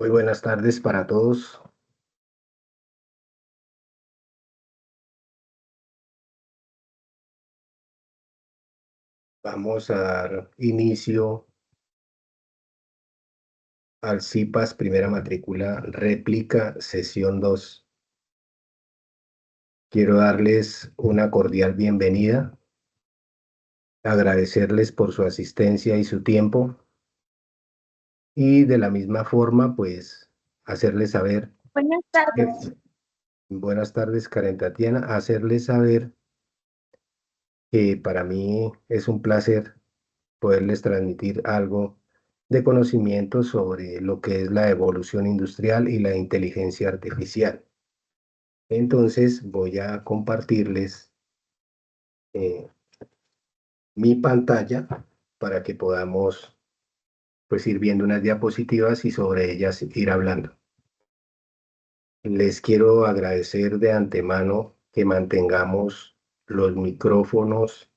Muy buenas tardes para todos. Vamos a dar inicio al CIPAS Primera Matrícula Réplica Sesión 2. Quiero darles una cordial bienvenida, agradecerles por su asistencia y su tiempo y de la misma forma, pues, hacerles saber, Buenas tardes. buenas tardes, Karen Tatiana, hacerles saber que para mí es un placer poderles transmitir algo de conocimiento sobre lo que es la evolución industrial y la inteligencia artificial. Entonces voy a compartirles eh, mi pantalla para que podamos pues ir viendo unas diapositivas y sobre ellas ir hablando. Les quiero agradecer de antemano que mantengamos los micrófonos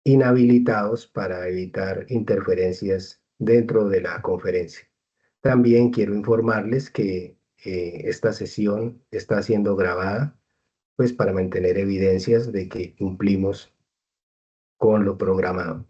inhabilitados para evitar interferencias dentro de la conferencia. También quiero informarles que esta sesión está siendo grabada, pues para mantener evidencias de que cumplimos con lo programado.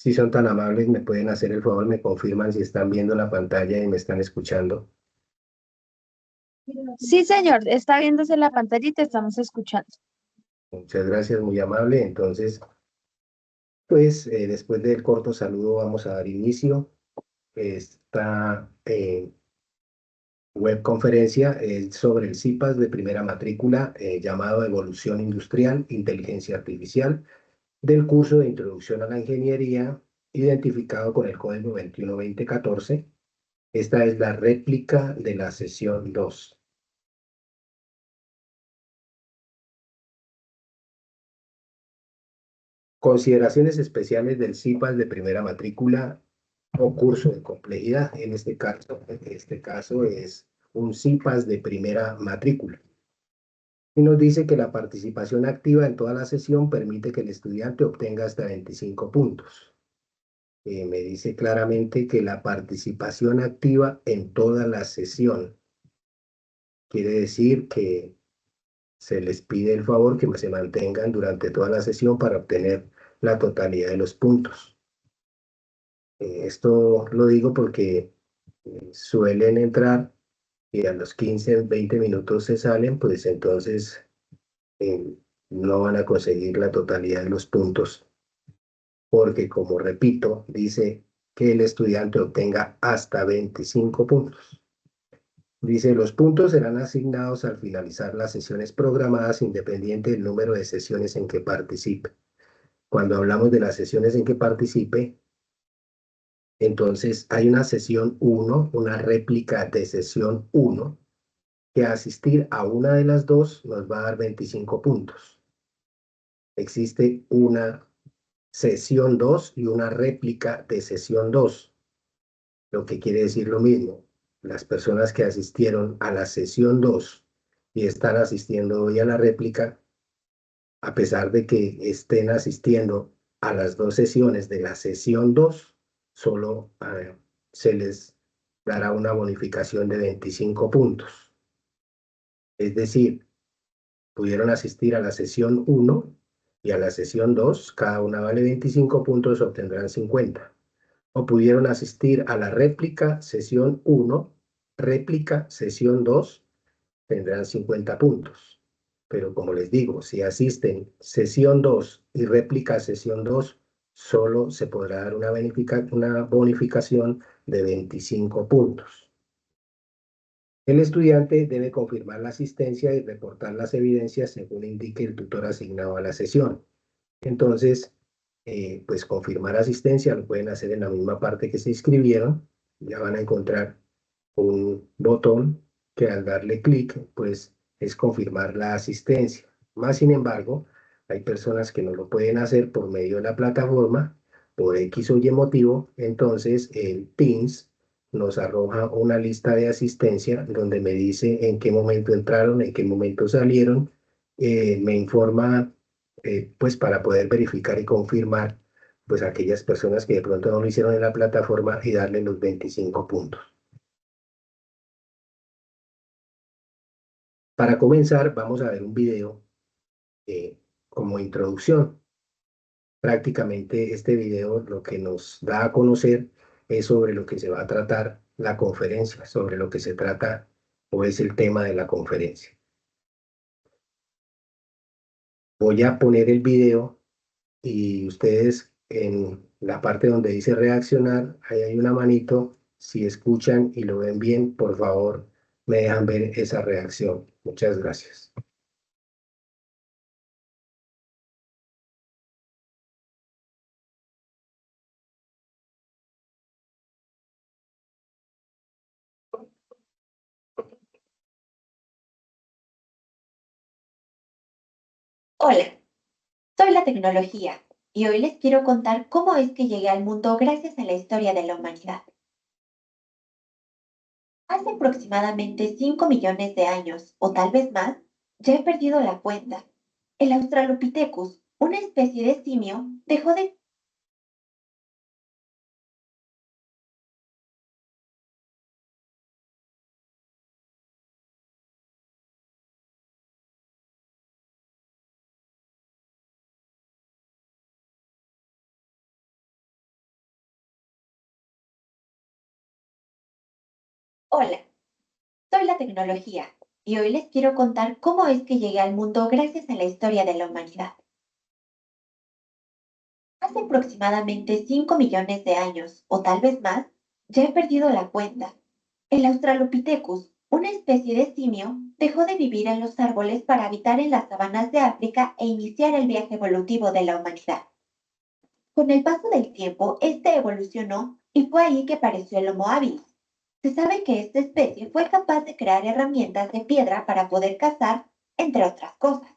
Si son tan amables, me pueden hacer el favor, me confirman si están viendo la pantalla y me están escuchando. Sí, señor, está viéndose la pantalla y te estamos escuchando. Muchas gracias, muy amable. Entonces, pues después del corto saludo vamos a dar inicio. Esta webconferencia es sobre el CIPAS de primera matrícula llamado Evolución Industrial, Inteligencia Artificial, del curso de Introducción a la Ingeniería, identificado con el código 212014. Esta es la réplica de la sesión 2. Consideraciones especiales del CIPAS de primera matrícula o curso de complejidad. En este caso es un CIPAS de primera matrícula. Y nos dice que la participación activa en toda la sesión permite que el estudiante obtenga hasta 25 puntos. Me dice claramente que la participación activa en toda la sesión quiere decir que se les pide el favor que se mantengan durante toda la sesión para obtener la totalidad de los puntos. Esto lo digo porque suelen entrar y a los 15, 20 minutos se salen, pues entonces eh, no van a conseguir la totalidad de los puntos, porque como repito, dice que el estudiante obtenga hasta 25 puntos. Dice, los puntos serán asignados al finalizar las sesiones programadas independiente del número de sesiones en que participe. Cuando hablamos de las sesiones en que participe, entonces hay una sesión 1, una réplica de sesión 1, que asistir a una de las dos nos va a dar 25 puntos. Existe una sesión 2 y una réplica de sesión 2, lo que quiere decir lo mismo. Las personas que asistieron a la sesión 2 y están asistiendo hoy a la réplica, a pesar de que estén asistiendo a las dos sesiones de la sesión 2, solo se les dará una bonificación de 25 puntos. Es decir, pudieron asistir a la sesión 1 y a la sesión 2, cada una vale 25 puntos, obtendrán 50. O pudieron asistir a la réplica sesión 1, réplica sesión 2, tendrán 50 puntos. Pero como les digo, si asisten sesión 2 y réplica sesión 2, solo se podrá dar una bonificación de 25 puntos. El estudiante debe confirmar la asistencia y reportar las evidencias según indique el tutor asignado a la sesión. Entonces, pues confirmar asistencia lo pueden hacer en la misma parte que se inscribieron. Ya van a encontrar un botón que al darle clic, pues es confirmar la asistencia. Más sin embargo, hay personas que no lo pueden hacer por medio de la plataforma, por X o Y motivo. Entonces, el Teams nos arroja una lista de asistencia donde me dice en qué momento entraron, en qué momento salieron, me informa pues para poder verificar y confirmar pues aquellas personas que de pronto no lo hicieron en la plataforma y darle los 25 puntos. Para comenzar, vamos a ver un video como introducción. Prácticamente este video lo que nos da a conocer es sobre lo que se va a tratar la conferencia, sobre lo que se trata o es el tema de la conferencia. Voy a poner el video y ustedes en la parte donde dice reaccionar, ahí hay una manito. Si escuchan y lo ven bien, por favor, me dejan ver esa reacción. Muchas gracias. Hola, soy la tecnología y hoy les quiero contar cómo es que llegué al mundo gracias a la historia de la humanidad. Hace aproximadamente 5 millones de años, o tal vez más, ya he perdido la cuenta. El Australopithecus, una especie de simio, dejó de... Hola, soy la tecnología y hoy les quiero contar cómo es que llegué al mundo gracias a la historia de la humanidad. Hace aproximadamente 5 millones de años, o tal vez más, ya he perdido la cuenta. El Australopithecus, una especie de simio, dejó de vivir en los árboles para habitar en las sabanas de África e iniciar el viaje evolutivo de la humanidad. Con el paso del tiempo, este evolucionó y fue ahí que apareció el Homo habilis. Se sabe que esta especie fue capaz de crear herramientas de piedra para poder cazar, entre otras cosas.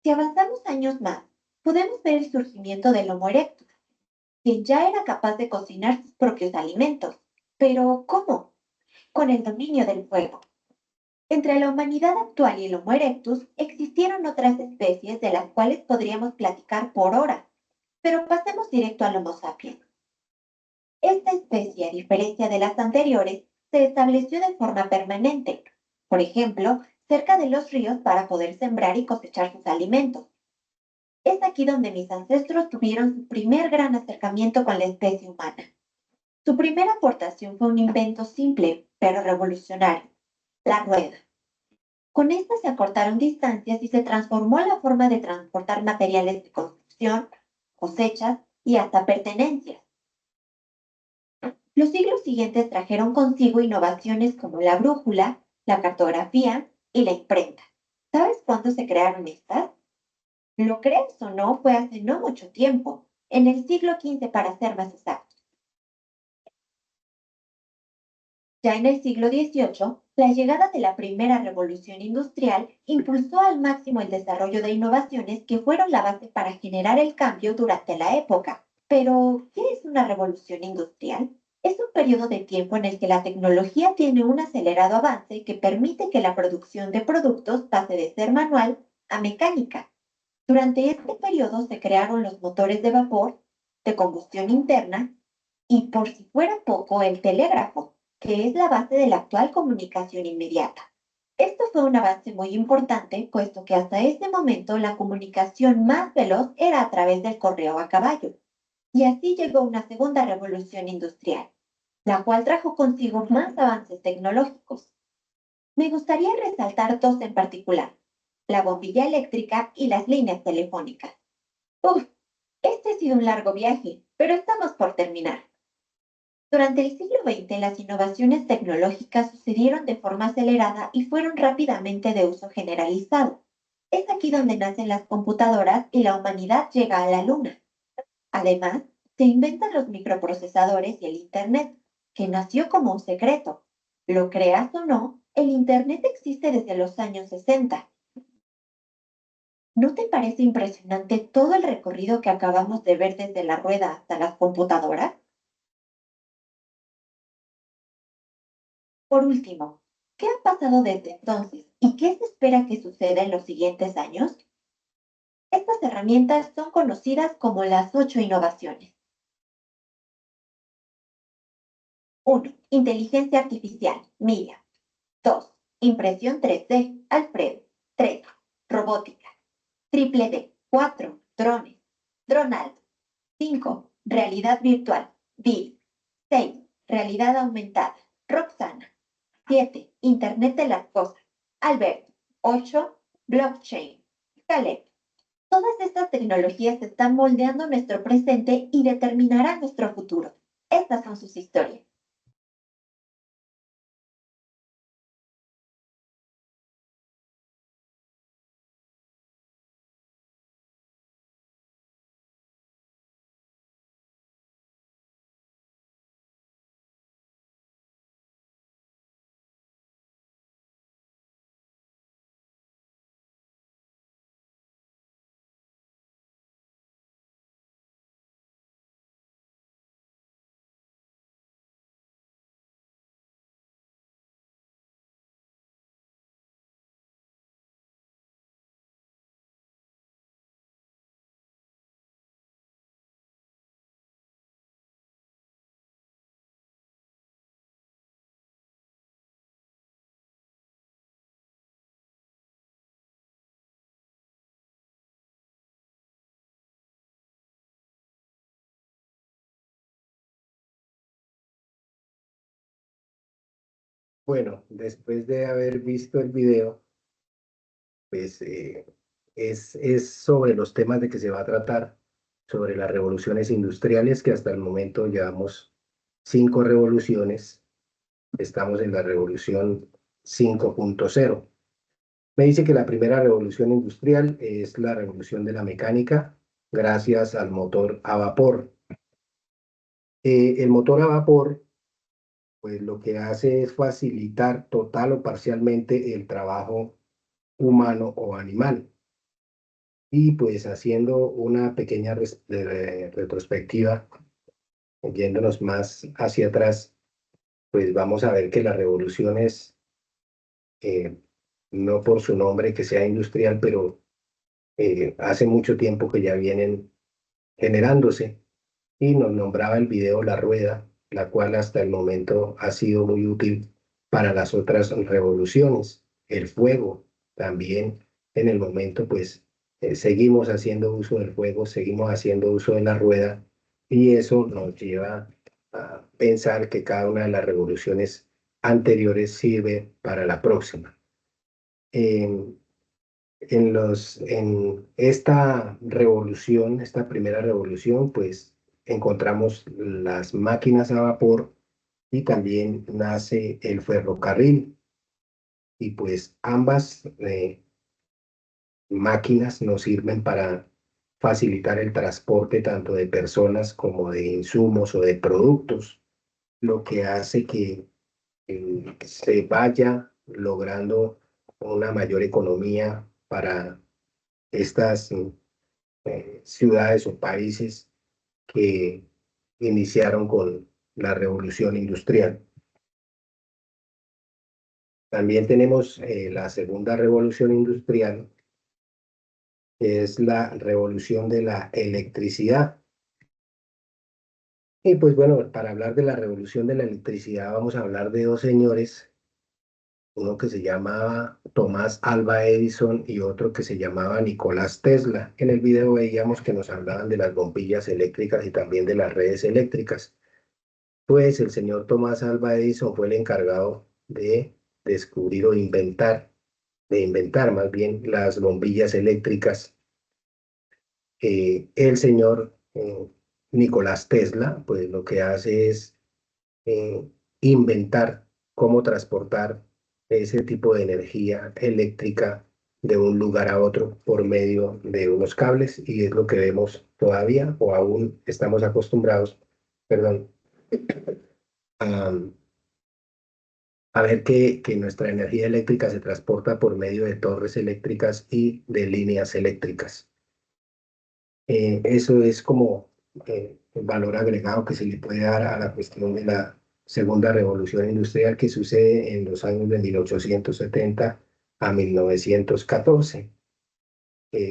Si avanzamos años más, podemos ver el surgimiento del Homo erectus, quien ya era capaz de cocinar sus propios alimentos. Pero, ¿cómo? Con el dominio del fuego. Entre la humanidad actual y el Homo erectus existieron otras especies de las cuales podríamos platicar por horas, pero pasemos directo al Homo sapiens. Esta especie, a diferencia de las anteriores, se estableció de forma permanente, por ejemplo, cerca de los ríos para poder sembrar y cosechar sus alimentos. Es aquí donde mis ancestros tuvieron su primer gran acercamiento con la especie humana. Su primera aportación fue un invento simple, pero revolucionario, la rueda. Con esta se acortaron distancias y se transformó la forma de transportar materiales de construcción, cosechas y hasta pertenencias. Los siglos siguientes trajeron consigo innovaciones como la brújula, la cartografía y la imprenta. ¿Sabes cuándo se crearon estas? Lo crees o no, fue hace no mucho tiempo, en el siglo XV para ser más exactos. Ya en el siglo XVIII, La llegada de la primera revolución industrial impulsó al máximo el desarrollo de innovaciones que fueron la base para generar el cambio durante la época. Pero, ¿qué es una revolución industrial? Es un periodo de tiempo en el que la tecnología tiene un acelerado avance que permite que la producción de productos pase de ser manual a mecánica. Durante este periodo se crearon los motores de vapor, de combustión interna y, por si fuera poco, el telégrafo, que es la base de la actual comunicación inmediata. Esto fue un avance muy importante, puesto que hasta ese momento la comunicación más veloz era a través del correo a caballo. Y así llegó una segunda revolución industrial, la cual trajo consigo más avances tecnológicos. Me gustaría resaltar dos en particular, la bombilla eléctrica y las líneas telefónicas. Uf, este ha sido un largo viaje, pero estamos por terminar. Durante el siglo XX, las innovaciones tecnológicas sucedieron de forma acelerada y fueron rápidamente de uso generalizado. Es aquí donde nacen las computadoras y la humanidad llega a la Luna. Además, se inventan los microprocesadores y el Internet, que nació como un secreto. Lo creas o no, el Internet existe desde los años 60. ¿No te parece impresionante todo el recorrido que acabamos de ver desde la rueda hasta las computadoras? Por último, ¿qué ha pasado desde entonces y qué se espera que suceda en los siguientes años? Estas herramientas son conocidas como las 8 innovaciones. 1. Inteligencia artificial, Mira. 2. Impresión 3D, Alfredo. 3. Robótica. Triple D. 4. Drones, Dronaldo. 5. Realidad virtual, Bill. 6. Realidad aumentada, Roxana. 7. Internet de las cosas, Alberto. 8. Blockchain, Caleb. Todas estas tecnologías están moldeando nuestro presente y determinarán nuestro futuro. Estas son sus historias. Bueno, después de haber visto el video, pues es sobre los temas de que se va a tratar, sobre las revoluciones industriales, que hasta el momento llevamos 5 revoluciones. Estamos en la revolución 5.0. Me dice que la primera revolución industrial es la revolución de la mecánica, gracias al motor a vapor. El motor a vapor, pues lo que hace es facilitar total o parcialmente el trabajo humano o animal. Y pues haciendo una pequeña retrospectiva, yéndonos más hacia atrás, pues vamos a ver que las revoluciones, eh, no por su nombre que sea industrial, pero hace mucho tiempo que ya vienen generándose. Y nos nombraba el video La Rueda, la cual hasta el momento ha sido muy útil para las otras revoluciones. El fuego también en el momento, pues seguimos haciendo uso del fuego, seguimos haciendo uso de la rueda y eso nos lleva a pensar que cada una de las revoluciones anteriores sirve para la próxima. En, en esta revolución, esta primera revolución, pues encontramos las máquinas a vapor y también nace el ferrocarril. Y pues ambas máquinas nos sirven para facilitar el transporte tanto de personas como de insumos o de productos, lo que hace que se vaya logrando una mayor economía para estas ciudades o países que iniciaron con la revolución industrial. También tenemos la segunda revolución industrial, que es la revolución de la electricidad. Y pues bueno, para hablar de la revolución de la electricidad vamos a hablar de dos señores, uno que se llamaba Tomás Alva Edison y otro que se llamaba Nicolás Tesla. En el video veíamos que nos hablaban de las bombillas eléctricas y también de las redes eléctricas. Pues el señor Tomás Alva Edison fue el encargado de descubrir o de inventar más bien las bombillas eléctricas. El señor Nicolás Tesla, pues lo que hace es inventar cómo transportar ese tipo de energía eléctrica de un lugar a otro por medio de unos cables, y es lo que vemos todavía o aún estamos acostumbrados, perdón, a, a ver que nuestra energía eléctrica se transporta por medio de torres eléctricas y de líneas eléctricas. Eso es como el valor agregado que se le puede dar a la cuestión de la segunda revolución industrial que sucede en los años de 1870 a 1914.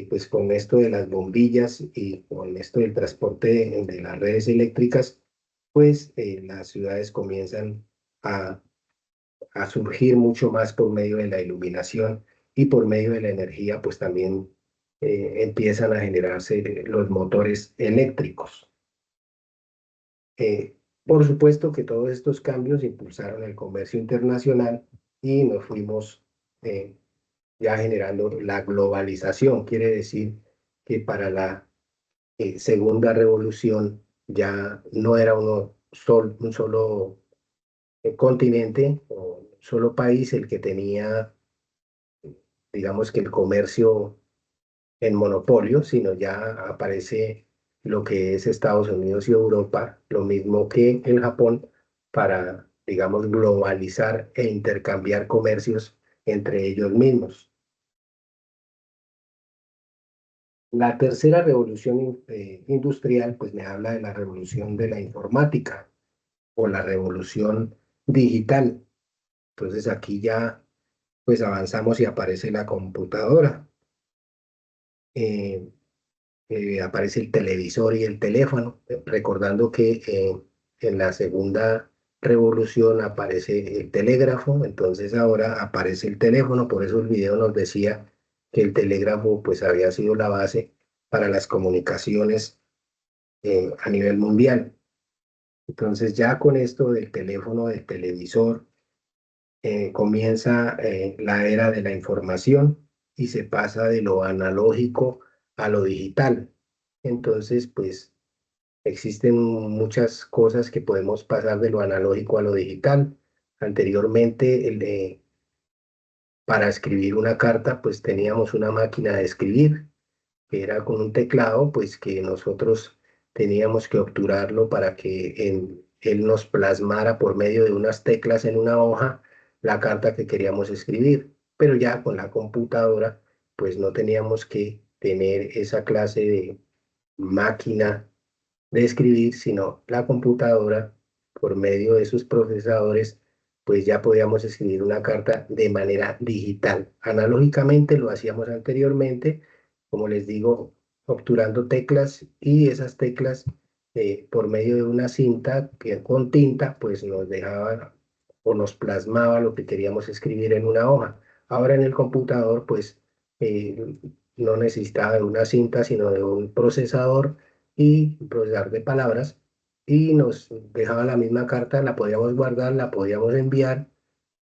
Pues con esto de las bombillas y con esto del transporte de las redes eléctricas, pues las ciudades comienzan a, a surgir mucho más por medio de la iluminación y por medio de la energía, pues también empiezan a generarse los motores eléctricos. Por supuesto que todos estos cambios impulsaron el comercio internacional y nos fuimos ya generando la globalización. Quiere decir que para la segunda revolución ya no era un solo continente o un solo país el que tenía, digamos que el comercio en monopolio, sino ya aparece lo que es Estados Unidos y Europa, lo mismo que el Japón, para, digamos, globalizar e intercambiar comercios entre ellos mismos. La tercera revolución industrial, pues me habla de la revolución de la informática o la revolución digital. Entonces aquí ya pues avanzamos y aparece la computadora. Eh, Aparece el televisor y el teléfono, recordando que en la segunda revolución aparece el telégrafo, entonces ahora aparece el teléfono. Por eso el video nos decía que el telégrafo pues había sido la base para las comunicaciones a nivel mundial. Entonces ya con esto del teléfono, del televisor, comienza la era de la información y se pasa de lo analógico a lo digital. Entonces, pues existen muchas cosas que podemos pasar de lo analógico a lo digital. Anteriormente, para escribir una carta, pues teníamos una máquina de escribir, que era con un teclado, pues que nosotros teníamos que obturarlo para que él nos plasmara por medio de unas teclas en una hoja la carta que queríamos escribir. Pero ya con la computadora, pues no teníamos que tener esa clase de máquina de escribir, sino la computadora, por medio de sus procesadores, pues ya podíamos escribir una carta de manera digital. Analógicamente lo hacíamos anteriormente, como les digo, obturando teclas, y esas teclas por medio de una cinta que con tinta pues nos dejaba o nos plasmaba lo que queríamos escribir en una hoja. Ahora en el computador pues no necesitaba de una cinta, sino de un procesador y un procesador de palabras, y nos dejaba la misma carta, la podíamos guardar, la podíamos enviar,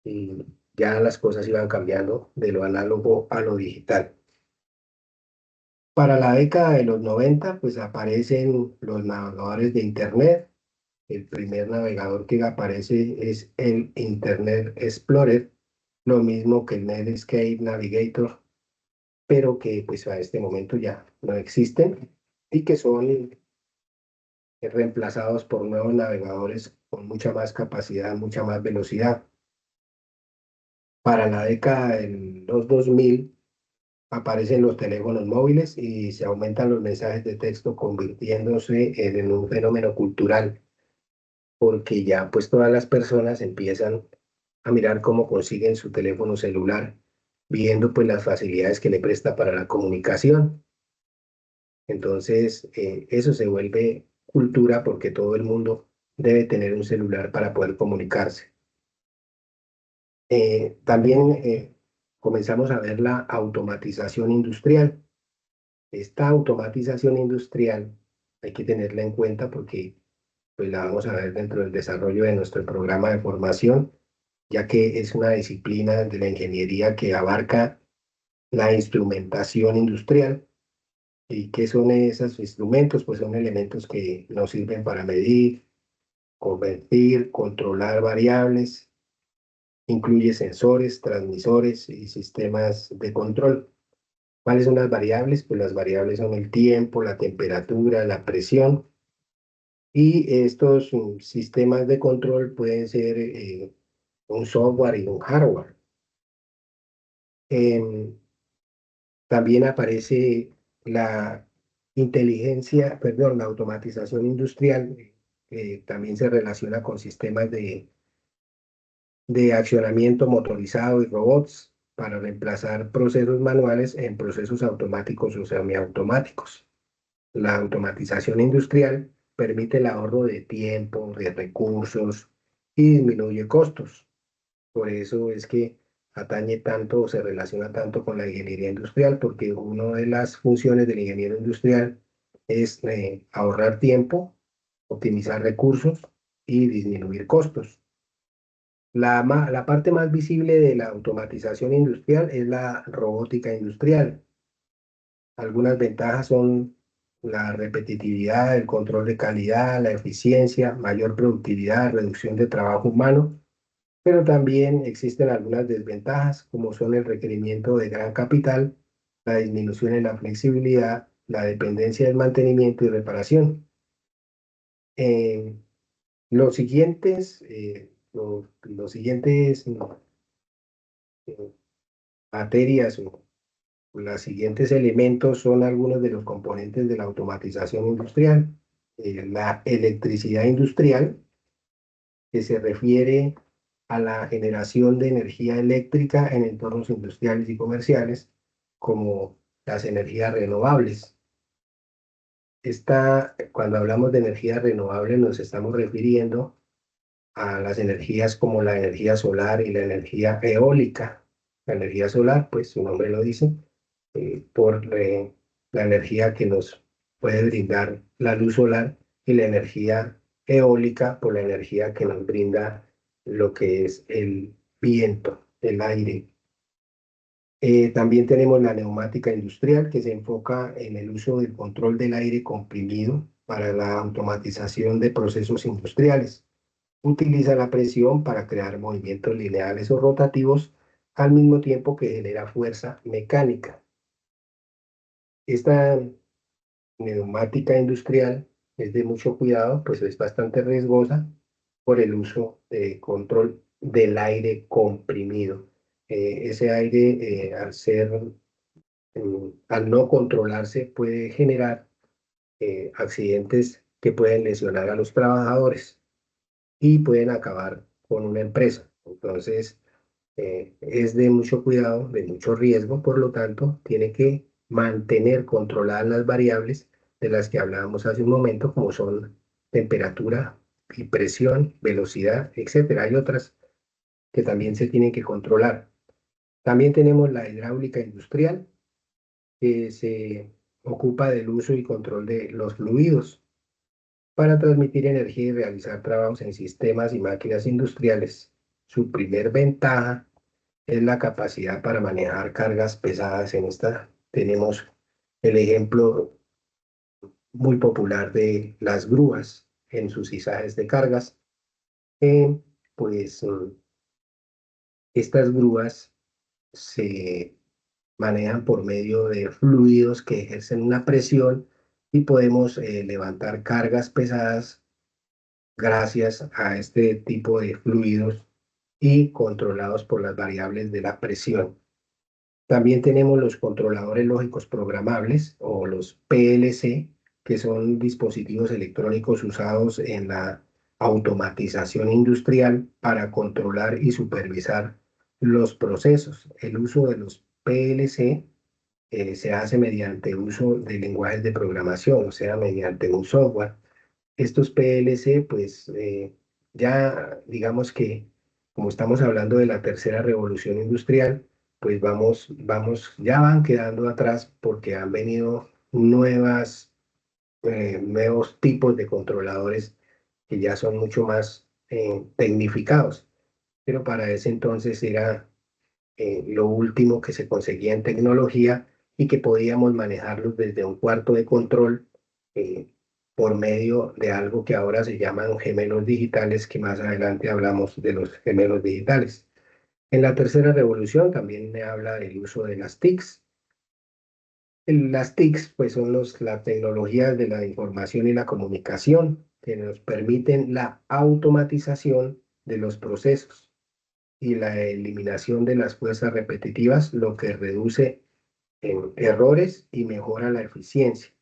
y ya las cosas iban cambiando de lo análogo a lo digital. Para la década de los 90, pues aparecen los navegadores de Internet. El primer navegador que aparece es el Internet Explorer, lo mismo que el Netscape Navigator, pero que pues a este momento ya no existen y que son reemplazados por nuevos navegadores con mucha más capacidad, mucha más velocidad. Para la década de los 2000 aparecen los teléfonos móviles y se aumentan los mensajes de texto, convirtiéndose en un fenómeno cultural, porque ya pues todas las personas empiezan a mirar cómo consiguen su teléfono celular, viendo pues las facilidades que le presta para la comunicación. Entonces, eso se vuelve cultura porque todo el mundo debe tener un celular para poder comunicarse. También comenzamos a ver la automatización industrial. Esta automatización industrial hay que tenerla en cuenta porque pues, la vamos a ver dentro del desarrollo de nuestro programa de formación, ya que es una disciplina de la ingeniería que abarca la instrumentación industrial. ¿Y qué son esos instrumentos? Pues son elementos que nos sirven para medir, convertir, controlar variables, incluye sensores, transmisores y sistemas de control. ¿Cuáles son las variables? Pues las variables son el tiempo, la temperatura, la presión, y estos sistemas de control pueden ser un software y un hardware. También aparece la la automatización industrial, también se relaciona con sistemas de accionamiento motorizado y robots para reemplazar procesos manuales en procesos automáticos o semiautomáticos. La automatización industrial permite el ahorro de tiempo, de recursos y disminuye costos. Por eso es que atañe tanto o se relaciona tanto con la ingeniería industrial, porque una de las funciones del ingeniero industrial es ahorrar tiempo, optimizar recursos y disminuir costos. La parte más visible de la automatización industrial es la robótica industrial. Algunas ventajas son la repetitividad, el control de calidad, la eficiencia, mayor productividad, reducción de trabajo humano, pero también existen algunas desventajas, como son el requerimiento de gran capital, la disminución en la flexibilidad, la dependencia del mantenimiento y reparación. Eh, los siguientes, los siguientes materias o los siguientes elementos son algunos de los componentes de la automatización industrial. La electricidad industrial, que se refiere a la generación de energía eléctrica en entornos industriales y comerciales, como las energías renovables. Cuando hablamos de energías renovables, nos estamos refiriendo a las energías como la energía solar y la energía eólica. La energía solar, pues su nombre lo dice, por la energía que nos puede brindar la luz solar, y la energía eólica por la energía que nos brinda lo que es el viento, el aire. También tenemos la neumática industrial, que se enfoca en el uso del control del aire comprimido para la automatización de procesos industriales. Utiliza la presión para crear movimientos lineales o rotativos al mismo tiempo que genera fuerza mecánica. Esta neumática industrial es de mucho cuidado, pues es bastante riesgosa por el uso de control del aire comprimido. Ese aire, al no controlarse, puede generar accidentes que pueden lesionar a los trabajadores y pueden acabar con una empresa. Entonces, es de mucho cuidado, de mucho riesgo, por lo tanto, tiene que mantener controladas las variables de las que hablábamos hace un momento, como son temperatura y presión, velocidad, etcétera. Hay otras que también se tienen que controlar. También tenemos la hidráulica industrial, que se ocupa del uso y control de los fluidos para transmitir energía y realizar trabajos en sistemas y máquinas industriales. Su primer ventaja es la capacidad para manejar cargas pesadas. En esta tenemos el ejemplo muy popular de las grúas en sus izajes de cargas. Eh, pues estas grúas se manejan por medio de fluidos que ejercen una presión y podemos levantar cargas pesadas gracias a este tipo de fluidos y controlados por las variables de la presión. También tenemos los controladores lógicos programables o los PLC, que son dispositivos electrónicos usados en la automatización industrial para controlar y supervisar los procesos. El uso de los PLC se hace mediante uso de lenguajes de programación, o sea, mediante un software. Estos PLC, pues ya digamos que como estamos hablando de la tercera revolución industrial, pues ya van quedando atrás porque han venido nuevos tipos de controladores que ya son mucho más tecnificados. Pero para ese entonces era lo último que se conseguía en tecnología y que podíamos manejarlos desde un cuarto de control eh, por medio de algo que ahora se llaman gemelos digitales, que más adelante hablamos de los gemelos digitales. En la tercera revolución también me habla del uso de las TICs. Las TICs pues son las tecnologías de la información y la comunicación que nos permiten la automatización de los procesos y la eliminación de las fuerzas repetitivas, lo que reduce en errores y mejora la eficiencia.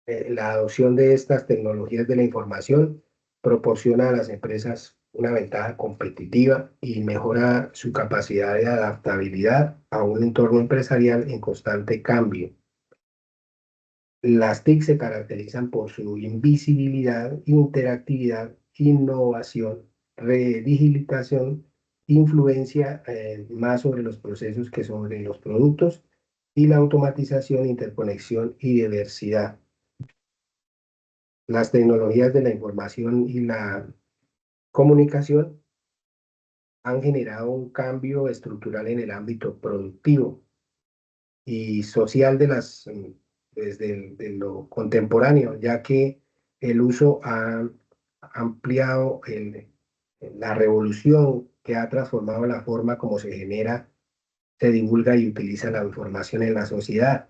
La adopción de estas tecnologías de la información proporciona a las empresas una ventaja competitiva y mejora su capacidad de adaptabilidad a un entorno empresarial en constante cambio. Las TIC se caracterizan por su invisibilidad, interactividad, innovación, redigitalización, influencia más sobre los procesos que sobre los productos y la automatización, interconexión y diversidad. Las tecnologías de la información y la comunicación han generado un cambio estructural en el ámbito productivo y social desde lo contemporáneo, ya que el uso ha ampliado la revolución que ha transformado la forma como se genera, se divulga y utiliza la información en la sociedad.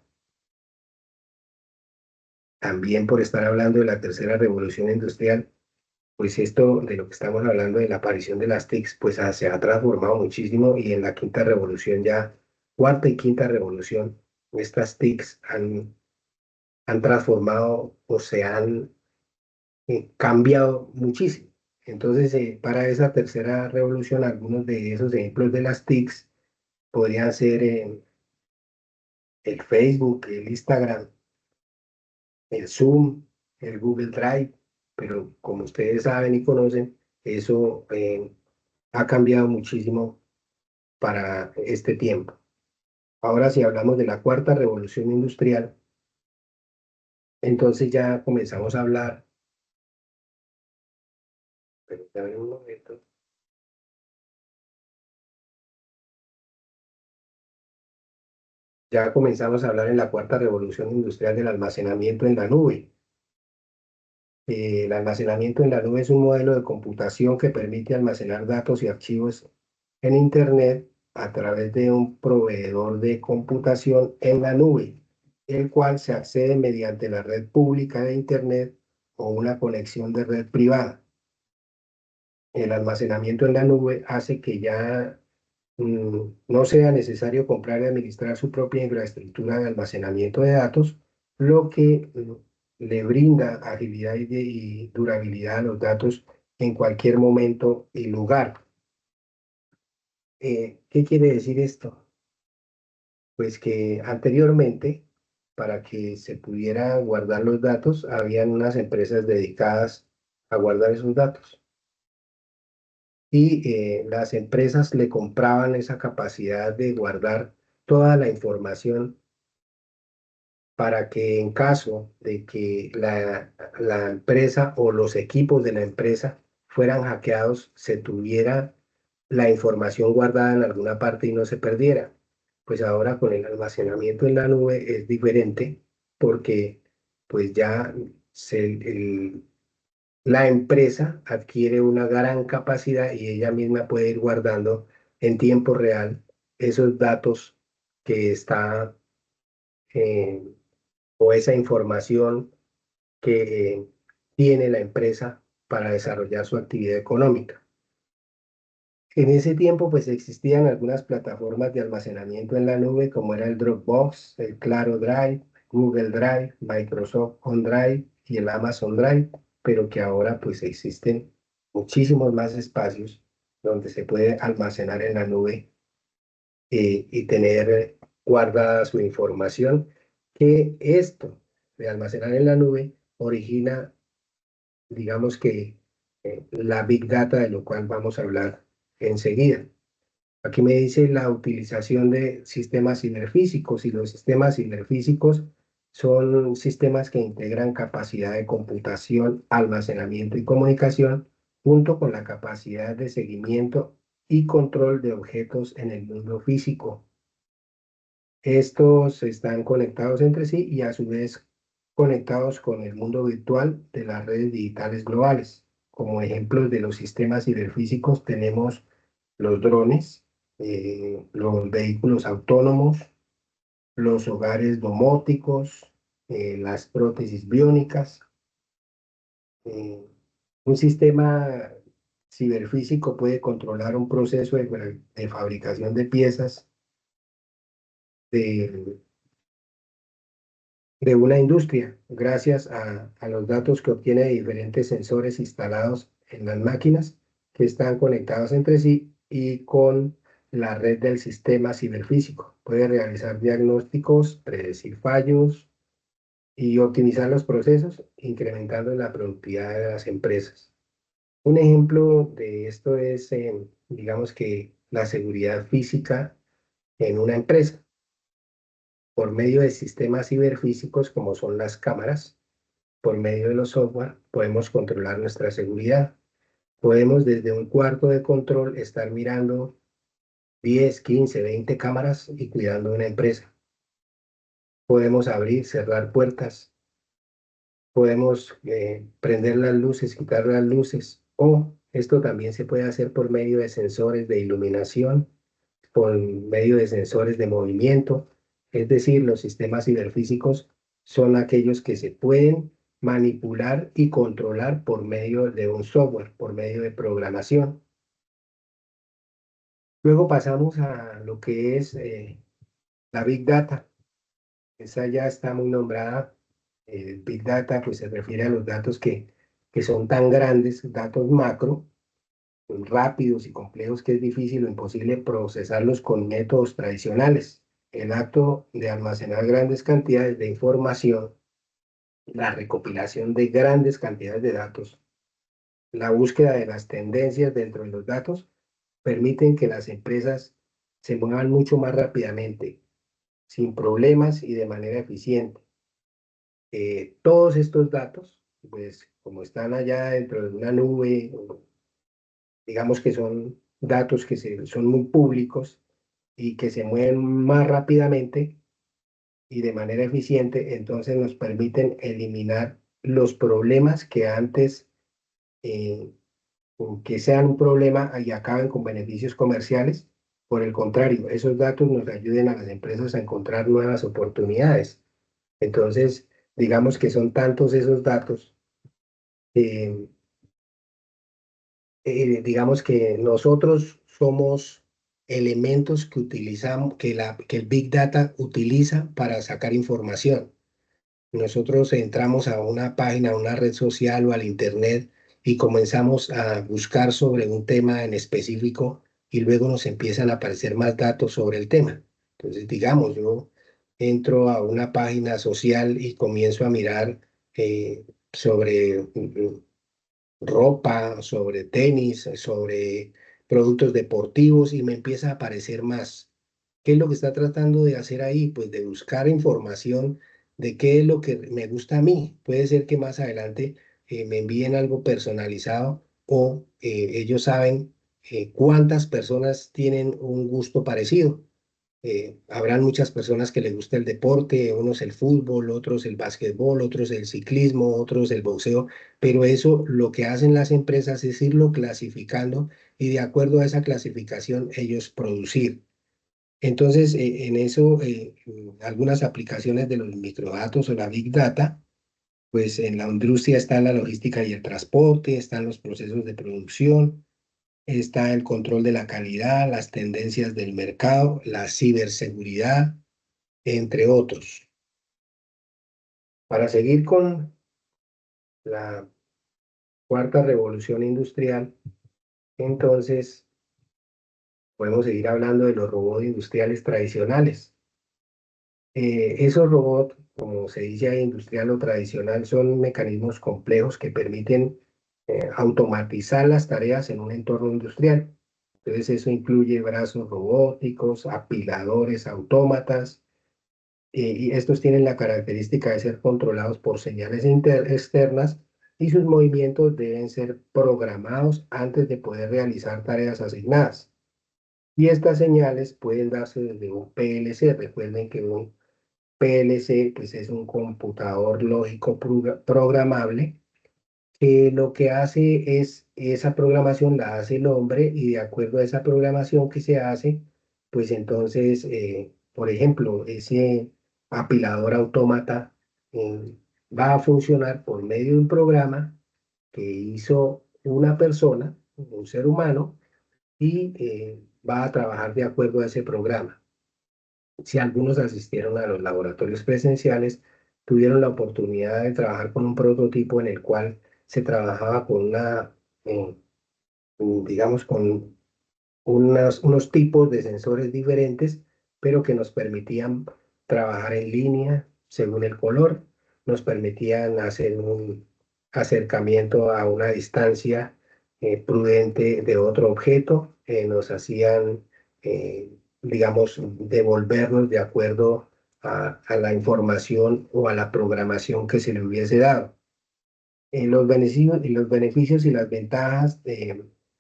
También por estar hablando de la tercera revolución industrial, pues esto de lo que estamos hablando de la aparición de las TICs, pues se ha transformado muchísimo y en la quinta revolución ya, cuarta y quinta revolución, estas TICs han transformado o se han cambiado muchísimo. Entonces, para esa tercera revolución, algunos de esos ejemplos de las TICs podrían ser el Facebook, el Instagram, el Zoom, el Google Drive, pero como ustedes saben y conocen, eso ha cambiado muchísimo para este tiempo. Ahora, si hablamos de la cuarta revolución industrial, entonces ya comenzamos a hablar, pero dame un momento. Ya comenzamos a hablar en la cuarta revolución industrial del almacenamiento en la nube. El almacenamiento en la nube es un modelo de computación que permite almacenar datos y archivos en Internet a través de un proveedor de computación en la nube, el cual se accede mediante la red pública de Internet o una conexión de red privada. El almacenamiento en la nube hace que ya no sea necesario comprar y administrar su propia infraestructura de almacenamiento de datos, lo que le brinda agilidad y durabilidad a los datos en cualquier momento y lugar. ¿Qué quiere decir esto? Pues que anteriormente, para que se pudiera guardar los datos, habían unas empresas dedicadas a guardar esos datos. Y las empresas le compraban esa capacidad de guardar toda la información para que en caso de que la empresa o los equipos de la empresa fueran hackeados, se tuviera la información guardada en alguna parte y no se perdiera. Pues ahora con el almacenamiento en la nube es diferente porque pues ya la empresa adquiere una gran capacidad y ella misma puede ir guardando en tiempo real esos datos que está eh, o esa información que tiene la empresa para desarrollar su actividad económica. En ese tiempo, pues existían algunas plataformas de almacenamiento en la nube, como era el Dropbox, el Claro Drive, Google Drive, Microsoft OneDrive y el Amazon Drive, pero que ahora pues existen muchísimos más espacios donde se puede almacenar en la nube y tener guardada su información, que esto de almacenar en la nube origina, digamos que, la Big Data, de lo cual vamos a hablar enseguida. Aquí me dice la utilización de sistemas ciberfísicos, y los sistemas ciberfísicos son sistemas que integran capacidad de computación, almacenamiento y comunicación, junto con la capacidad de seguimiento y control de objetos en el mundo físico. Estos están conectados entre sí y a su vez conectados con el mundo virtual de las redes digitales globales. Como ejemplos de los sistemas ciberfísicos tenemos los drones, los vehículos autónomos, los hogares domóticos, las prótesis biónicas. Eh, un sistema ciberfísico puede controlar un proceso de fabricación de piezas de una industria, gracias a los datos que obtiene de diferentes sensores instalados en las máquinas que están conectados entre sí y con la red del sistema ciberfísico. Puede realizar diagnósticos, predecir fallos y optimizar los procesos, incrementando la productividad de las empresas. Un ejemplo de esto es, digamos que la seguridad física en una empresa por medio de sistemas ciberfísicos como son las cámaras. Por medio de los software podemos controlar nuestra seguridad. Podemos desde un cuarto de control estar mirando 10, 15, 20 cámaras y cuidando una empresa. Podemos abrir, cerrar puertas. Podemos prender las luces, quitar las luces. O esto también se puede hacer por medio de sensores de iluminación, por medio de sensores de movimiento. Es decir, los sistemas ciberfísicos son aquellos que se pueden manipular y controlar por medio de un software, por medio de programación. Luego pasamos a lo que es la Big Data. Esa ya está muy nombrada. Big Data pues se refiere a los datos que son tan grandes, datos macro, rápidos y complejos, que es difícil o imposible procesarlos con métodos tradicionales. El acto de almacenar grandes cantidades de información, la recopilación de grandes cantidades de datos, la búsqueda de las tendencias dentro de los datos, permiten que las empresas se muevan mucho más rápidamente, sin problemas y de manera eficiente. Todos estos datos, pues como están allá dentro de una nube, digamos que son datos que son muy públicos y que se mueven más rápidamente y de manera eficiente, entonces nos permiten eliminar los problemas que antes, eh, que sean un problema y acaben con beneficios comerciales. Por el contrario, esos datos nos ayuden a las empresas a encontrar nuevas oportunidades. Entonces, digamos que son tantos esos datos, eh, digamos que nosotros somos elementos que utilizamos, que el Big Data utiliza para sacar información. Nosotros entramos a una página, a una red social o al internet y comenzamos a buscar sobre un tema en específico y luego nos empiezan a aparecer más datos sobre el tema. Entonces, digamos, yo entro a una página social y comienzo a mirar sobre ropa, sobre tenis, sobre productos deportivos y me empieza a aparecer más. ¿Qué es lo que está tratando de hacer ahí? Pues de buscar información de qué es lo que me gusta a mí. Puede ser que más adelante me envíen algo personalizado o ellos saben cuántas personas tienen un gusto parecido. Habrán muchas personas que les gusta el deporte, unos el fútbol, otros el básquetbol, otros el ciclismo, otros el boxeo, pero eso lo que hacen las empresas es irlo clasificando y de acuerdo a esa clasificación ellos producir. Entonces, en eso, algunas aplicaciones de los microdatos o la Big Data, pues en la industria está la logística y el transporte, están los procesos de producción, está el control de la calidad, las tendencias del mercado, la ciberseguridad, entre otros. Para seguir con la cuarta revolución industrial, entonces podemos seguir hablando de los robots industriales tradicionales. Esos robots, como se dice ahí, industrial o tradicional, son mecanismos complejos que permiten automatizar las tareas en un entorno industrial. Entonces eso incluye brazos robóticos, apiladores, autómatas, y estos tienen la característica de ser controlados por señales externas y sus movimientos deben ser programados antes de poder realizar tareas asignadas. Y estas señales pueden darse desde un PLC. Recuerden que un PLC pues, es un computador lógico programable que lo que hace es, esa programación la hace el hombre y de acuerdo a esa programación que se hace, pues entonces, por ejemplo, ese apilador autómata eh, va a funcionar por medio de un programa que hizo una persona, un ser humano, y va a trabajar de acuerdo a ese programa. Si algunos asistieron a los laboratorios presenciales, tuvieron la oportunidad de trabajar con un prototipo en el cual se trabajaba con eh, digamos, con unos tipos de sensores diferentes, pero que nos permitían trabajar en línea según el color, nos permitían hacer un acercamiento a una distancia prudente de otro objeto, nos hacían, digamos, devolvernos de acuerdo a la información o a la programación que se le hubiese dado. Los beneficios y las ventajas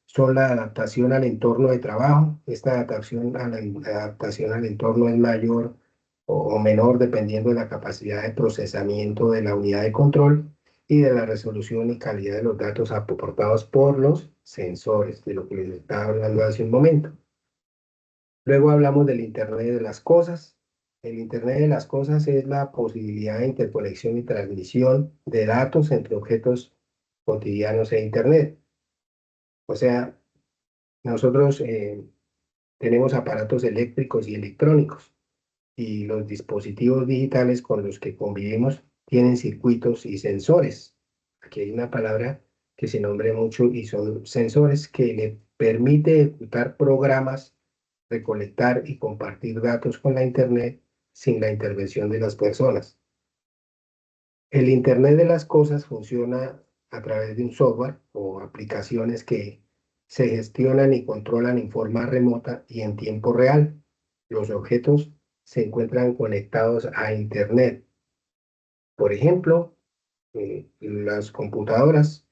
son la adaptación al entorno de trabajo. Esta adaptación al entorno es mayor o menor dependiendo de la capacidad de procesamiento de la unidad de control y de la resolución y calidad de los datos aportados por los sensores, de lo que les estaba hablando hace un momento. Luego hablamos del Internet de las cosas. El Internet de las cosas es la posibilidad de interconexión y transmisión de datos entre objetos cotidianos e Internet. O sea, nosotros tenemos aparatos eléctricos y electrónicos y los dispositivos digitales con los que convivimos tienen circuitos y sensores. Aquí hay una palabra que se nombra mucho y son sensores que le permite ejecutar programas, recolectar y compartir datos con la Internet sin la intervención de las personas. El Internet de las cosas funciona a través de un software o aplicaciones que se gestionan y controlan en forma remota y en tiempo real. Los objetos se encuentran conectados a Internet. Por ejemplo, las computadoras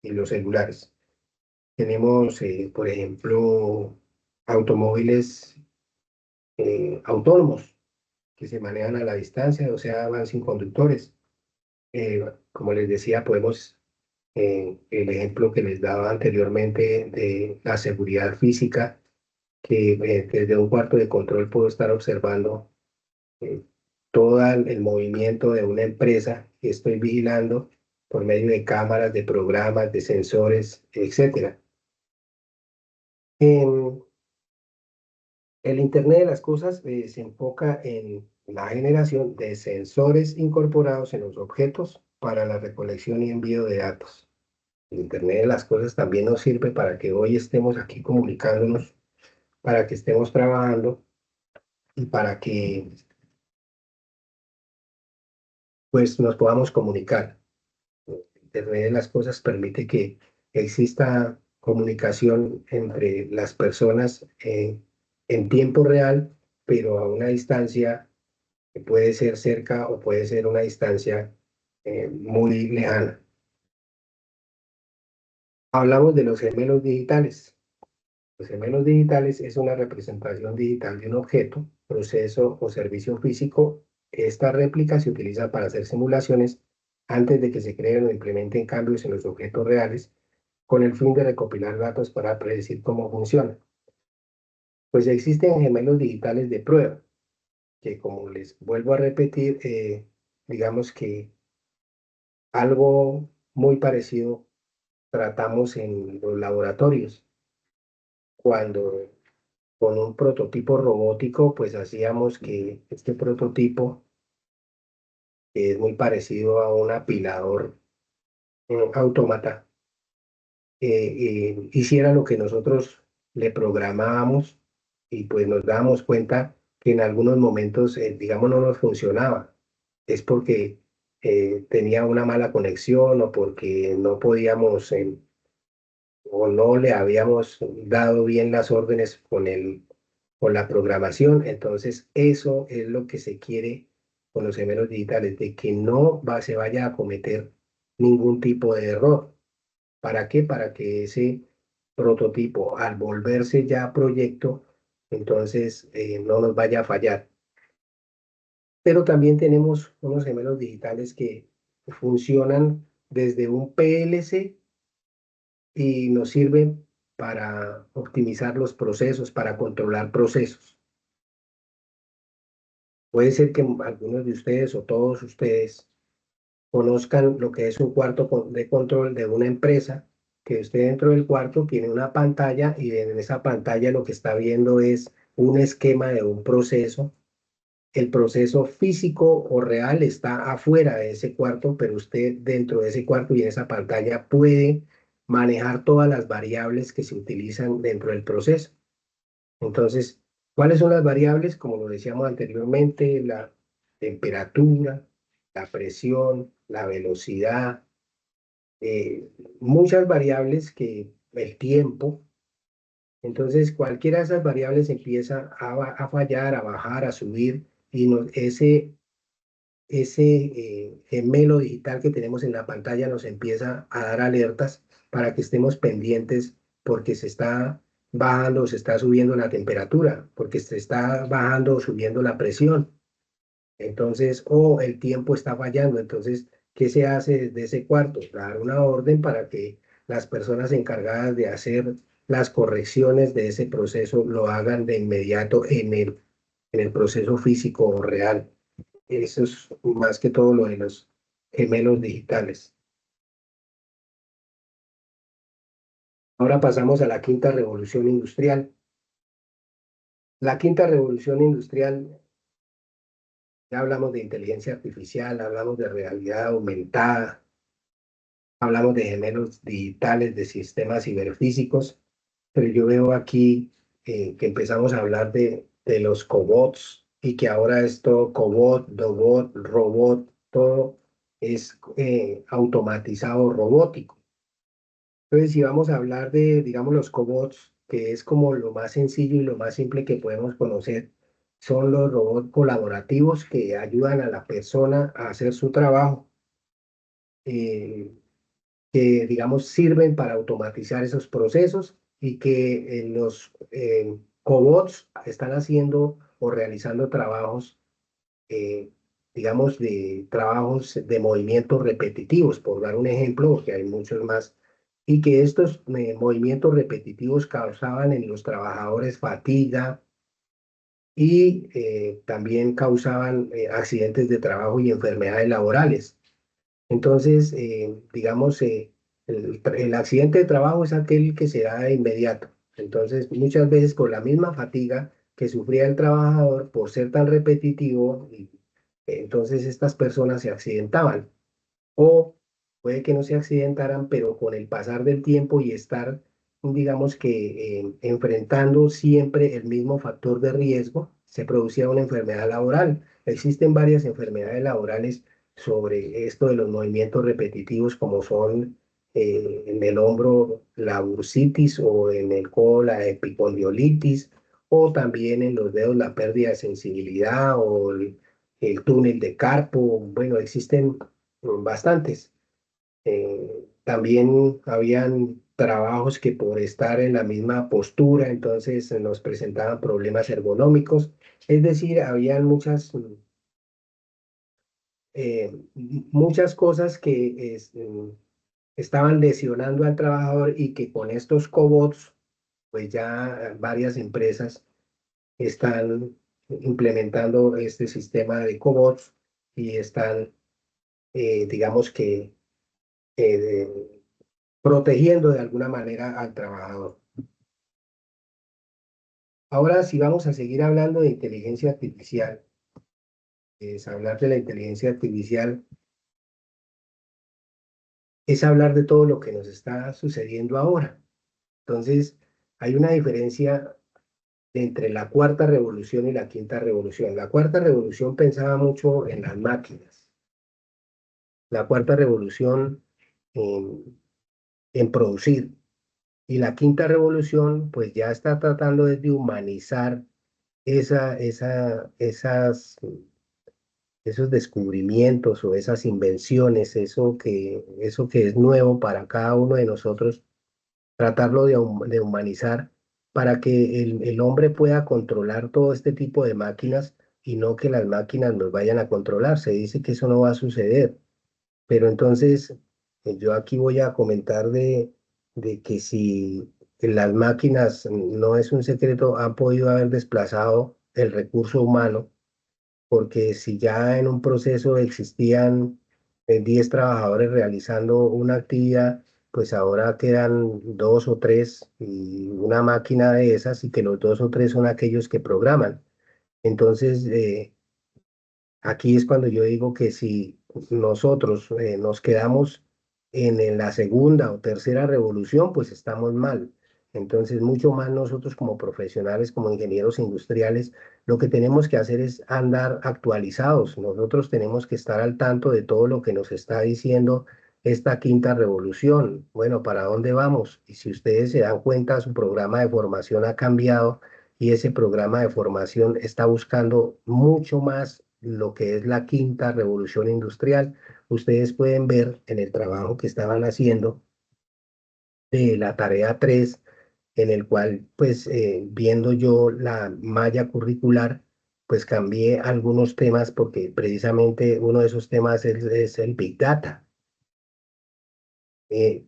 y los celulares. Tenemos, por ejemplo, automóviles autónomos que se manejan a la distancia, o sea, van sin conductores. Como les decía, podemos, el ejemplo que les daba anteriormente de la seguridad física, que desde un cuarto de control puedo estar observando eh, todo el movimiento de una empresa que estoy vigilando por medio de cámaras, de programas, de sensores, etcétera. El Internet de las cosas se enfoca en la generación de sensores incorporados en los objetos para la recolección y envío de datos. El Internet de las cosas también nos sirve para que hoy estemos aquí comunicándonos, para que estemos trabajando y para que pues nos podamos comunicar. El Internet de las cosas permite que exista comunicación entre las personas en tiempo real, pero a una distancia que puede ser cerca o puede ser una distancia muy lejana. Hablamos de los gemelos digitales. Los gemelos digitales es una representación digital de un objeto, proceso o servicio físico. Esta réplica se utiliza para hacer simulaciones antes de que se creen o implementen cambios en los objetos reales con el fin de recopilar datos para predecir cómo funciona. Pues existen gemelos digitales de prueba, que como les vuelvo a repetir, digamos que algo muy parecido tratamos en los laboratorios, cuando con un prototipo robótico, pues hacíamos que este prototipo, que es muy parecido a un apilador autómata, hiciera lo que nosotros le programábamos y pues nos dábamos cuenta que en algunos momentos, digamos, no nos funcionaba. Es porque tenía una mala conexión o porque no podíamos o no le habíamos dado bien las órdenes con la programación. Entonces, eso es lo que se quiere con los gemelos digitales, de que se vaya a cometer ningún tipo de error. ¿Para qué? Para que ese prototipo, al volverse ya proyecto, entonces no nos vaya a fallar. Pero también tenemos unos gemelos digitales que funcionan desde un PLC y nos sirven para optimizar los procesos, para controlar procesos. Puede ser que algunos de ustedes o todos ustedes conozcan lo que es un cuarto de control de una empresa, que usted dentro del cuarto tiene una pantalla y en esa pantalla lo que está viendo es un esquema de un proceso. El proceso físico o real está afuera de ese cuarto, pero usted dentro de ese cuarto y en esa pantalla puede manejar todas las variables que se utilizan dentro del proceso. Entonces, ¿cuáles son las variables? Como lo decíamos anteriormente, la temperatura, la presión, la velocidad, muchas variables que el tiempo. Entonces, cualquiera de esas variables empieza a fallar, a bajar, a subir, y ese gemelo digital que tenemos en la pantalla nos empieza a dar alertas para que estemos pendientes porque se está bajando o se está subiendo la temperatura, porque se está bajando o subiendo la presión. Entonces, o el tiempo está fallando. Entonces, ¿qué se hace desde ese cuarto? Dar una orden para que las personas encargadas de hacer las correcciones de ese proceso lo hagan de inmediato en el proceso físico o real. Eso es más que todo lo de los gemelos digitales. Ahora pasamos a la quinta revolución industrial. La quinta revolución industrial, ya hablamos de inteligencia artificial, hablamos de realidad aumentada, hablamos de gemelos digitales, de sistemas ciberfísicos, pero yo veo aquí que empezamos a hablar de los cobots y que ahora es todo cobot, dobot, robot, todo es automatizado robótico. Entonces, si vamos a hablar de, digamos, los cobots, que es como lo más sencillo y lo más simple que podemos conocer, son los robots colaborativos que ayudan a la persona a hacer su trabajo, eh, que, digamos, sirven para automatizar esos procesos y que los cobots están haciendo o realizando trabajos, eh, digamos, de trabajos de movimientos repetitivos, por dar un ejemplo, porque hay muchos más, y que estos movimientos repetitivos causaban en los trabajadores fatiga y también causaban accidentes de trabajo y enfermedades laborales. Entonces, digamos, el accidente de trabajo es aquel que se da de inmediato. Entonces, muchas veces por la misma fatiga que sufría el trabajador por ser tan repetitivo, entonces estas personas se accidentaban. O puede que no se accidentaran, pero con el pasar del tiempo y estar, digamos que enfrentando siempre el mismo factor de riesgo, se producía una enfermedad laboral. Existen varias enfermedades laborales sobre esto de los movimientos repetitivos, como son en el hombro la bursitis o en el codo la epicondiolitis, o también en los dedos la pérdida de sensibilidad o el túnel de carpo. Bueno, existen bastantes. También habían trabajos que por estar en la misma postura, entonces nos presentaban problemas ergonómicos. Es decir, habían muchas cosas que estaban lesionando al trabajador y que con estos cobots, pues ya varias empresas están implementando este sistema de cobots y están, digamos que, eh, protegiendo de alguna manera al trabajador. Ahora, si vamos a seguir hablando de inteligencia artificial, es hablar de la inteligencia artificial, es hablar de todo lo que nos está sucediendo ahora. Entonces, hay una diferencia entre la cuarta revolución y la quinta revolución. La cuarta revolución pensaba mucho en las máquinas. La cuarta revolución en producir. Y la quinta revolución, pues ya está tratando de humanizar esos descubrimientos o esas invenciones, eso que es nuevo para cada uno de nosotros, tratarlo de humanizar para que el hombre pueda controlar todo este tipo de máquinas y no que las máquinas nos vayan a controlar. Se dice que eso no va a suceder, pero entonces yo aquí voy a comentar de que si las máquinas, no es un secreto, han podido haber desplazado el recurso humano, porque si ya en un proceso existían 10 trabajadores realizando una actividad, pues ahora quedan dos o tres y una máquina de esas y que los dos o tres son aquellos que programan. Entonces, aquí es cuando yo digo que si nosotros nos quedamos en la segunda o tercera revolución, pues estamos mal. Entonces, mucho más nosotros como profesionales, como ingenieros industriales, lo que tenemos que hacer es andar actualizados. Nosotros tenemos que estar al tanto de todo lo que nos está diciendo esta quinta revolución. Bueno, ¿para dónde vamos? Y si ustedes se dan cuenta, su programa de formación ha cambiado y ese programa de formación está buscando mucho más lo que es la quinta revolución industrial. Ustedes pueden ver en el trabajo que estaban haciendo de la tarea 3, en el cual, pues, viendo yo la malla curricular, pues cambié algunos temas porque precisamente uno de esos temas es el Big Data.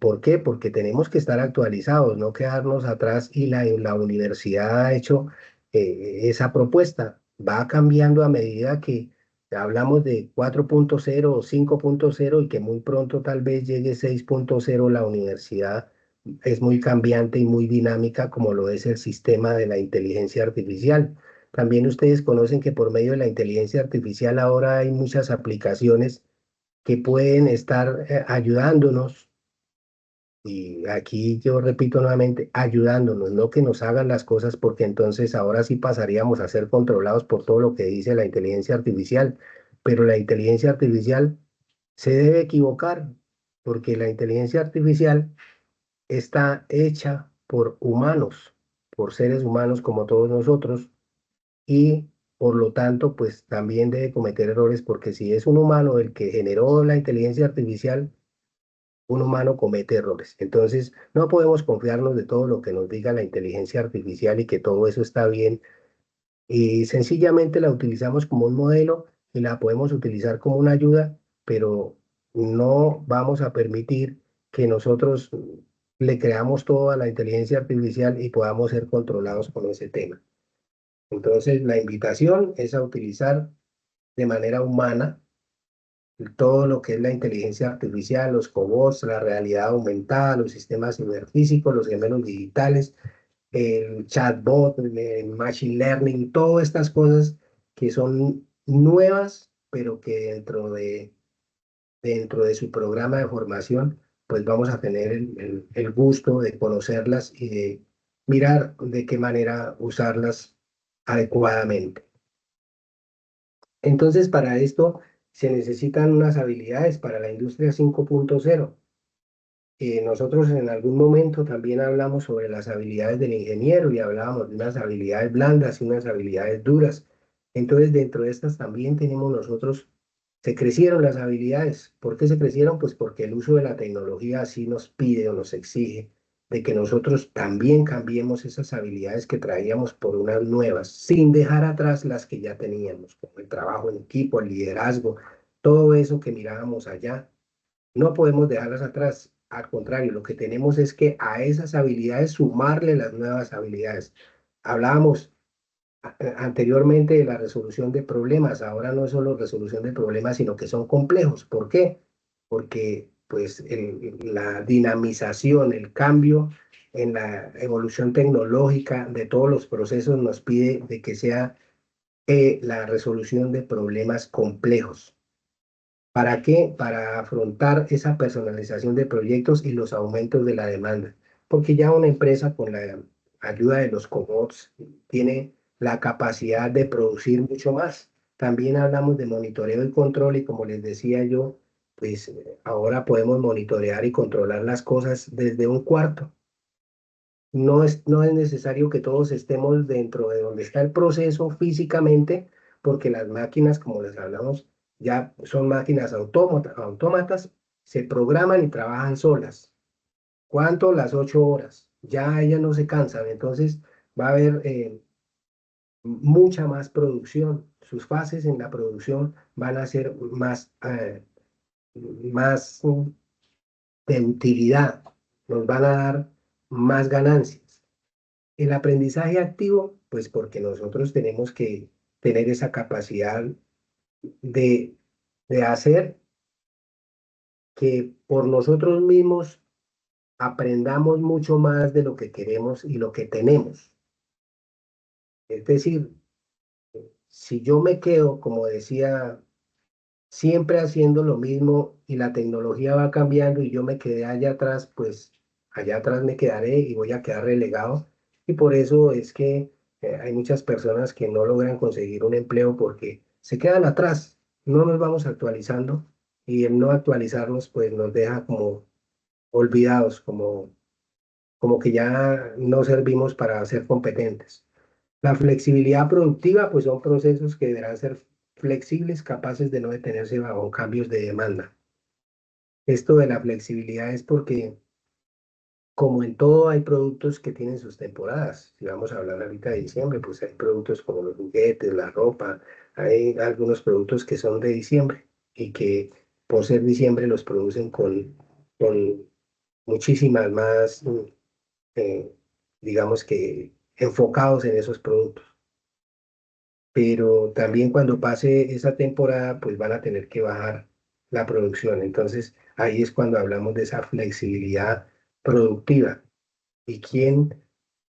¿Por qué? Porque tenemos que estar actualizados, no quedarnos atrás y la universidad ha hecho esa propuesta. Va cambiando a medida que hablamos de 4.0 o 5.0 y que muy pronto tal vez llegue 6.0. La universidad es muy cambiante y muy dinámica como lo es el sistema de la inteligencia artificial. También ustedes conocen que por medio de la inteligencia artificial ahora hay muchas aplicaciones que pueden estar ayudándonos, y aquí yo repito nuevamente, ayudándonos, no que nos hagan las cosas, porque entonces ahora sí pasaríamos a ser controlados por todo lo que dice la inteligencia artificial. Pero la inteligencia artificial se debe equivocar, porque la inteligencia artificial está hecha por humanos, por seres humanos como todos nosotros, y por lo tanto, pues también debe cometer errores, porque si es un humano el que generó la inteligencia artificial, un humano comete errores. Entonces, no podemos confiarnos de todo lo que nos diga la inteligencia artificial y que todo eso está bien. Y sencillamente la utilizamos como un modelo y la podemos utilizar como una ayuda, pero no vamos a permitir que nosotros le creamos todo a la inteligencia artificial y podamos ser controlados con ese tema. Entonces, la invitación es a utilizar de manera humana todo lo que es la inteligencia artificial, los cobots, la realidad aumentada, los sistemas ciberfísicos, los gemelos digitales, el chatbot, el machine learning, todas estas cosas que son nuevas, pero que dentro de su programa de formación, pues vamos a tener el gusto de conocerlas y de mirar de qué manera usarlas adecuadamente. Entonces, para esto se necesitan unas habilidades para la industria 5.0. Nosotros en algún momento también hablamos sobre las habilidades del ingeniero y hablábamos de unas habilidades blandas y unas habilidades duras. Entonces, dentro de estas también tenemos nosotros, se crecieron las habilidades. ¿Por qué se crecieron? Pues porque el uso de la tecnología así nos pide o nos exige de que nosotros también cambiemos esas habilidades que traíamos por unas nuevas, sin dejar atrás las que ya teníamos, como el trabajo en equipo, el liderazgo, todo eso que mirábamos allá. No podemos dejarlas atrás. Al contrario, lo que tenemos es que a esas habilidades sumarle las nuevas habilidades. Hablábamos anteriormente de la resolución de problemas. Ahora no es solo resolución de problemas, sino que son complejos. ¿Por qué? Porque pues la dinamización, el cambio en la evolución tecnológica de todos los procesos nos pide de que sea la resolución de problemas complejos. ¿Para qué? Para afrontar esa personalización de proyectos y los aumentos de la demanda. Porque ya una empresa con la ayuda de los cobots tiene la capacidad de producir mucho más. También hablamos de monitoreo y control y como les decía yo, pues ahora podemos monitorear y controlar las cosas desde un cuarto. No es necesario que todos estemos dentro de donde está el proceso físicamente, porque las máquinas, como les hablamos, ya son máquinas autómatas, se programan y trabajan solas. ¿Cuánto? Las 8 horas. Ya ellas no se cansan, entonces va a haber mucha más producción. Sus fases en la producción van a ser más de utilidad, nos van a dar más ganancias. El aprendizaje activo, pues porque nosotros tenemos que tener esa capacidad de, de hacer que por nosotros mismos aprendamos mucho más de lo que queremos y lo que tenemos. Es decir, si yo me quedo, como decía, siempre haciendo lo mismo y la tecnología va cambiando y yo me quedé allá atrás, pues allá atrás me quedaré y voy a quedar relegado. Y por eso es que hay muchas personas que no logran conseguir un empleo porque se quedan atrás, no nos vamos actualizando y el no actualizarnos pues nos deja como olvidados, como que ya no servimos para ser competentes. La flexibilidad productiva, pues son procesos que deberán ser flexibles, capaces de no detenerse bajo cambios de demanda. Esto de la flexibilidad es porque, como en todo, hay productos que tienen sus temporadas. Si vamos a hablar ahorita de diciembre, pues hay productos como los juguetes, la ropa, hay algunos productos que son de diciembre y que por ser diciembre los producen con muchísimas más, eh, digamos que enfocados en esos productos. Pero también cuando pase esa temporada, pues van a tener que bajar la producción. Entonces, ahí es cuando hablamos de esa flexibilidad productiva. ¿Y quién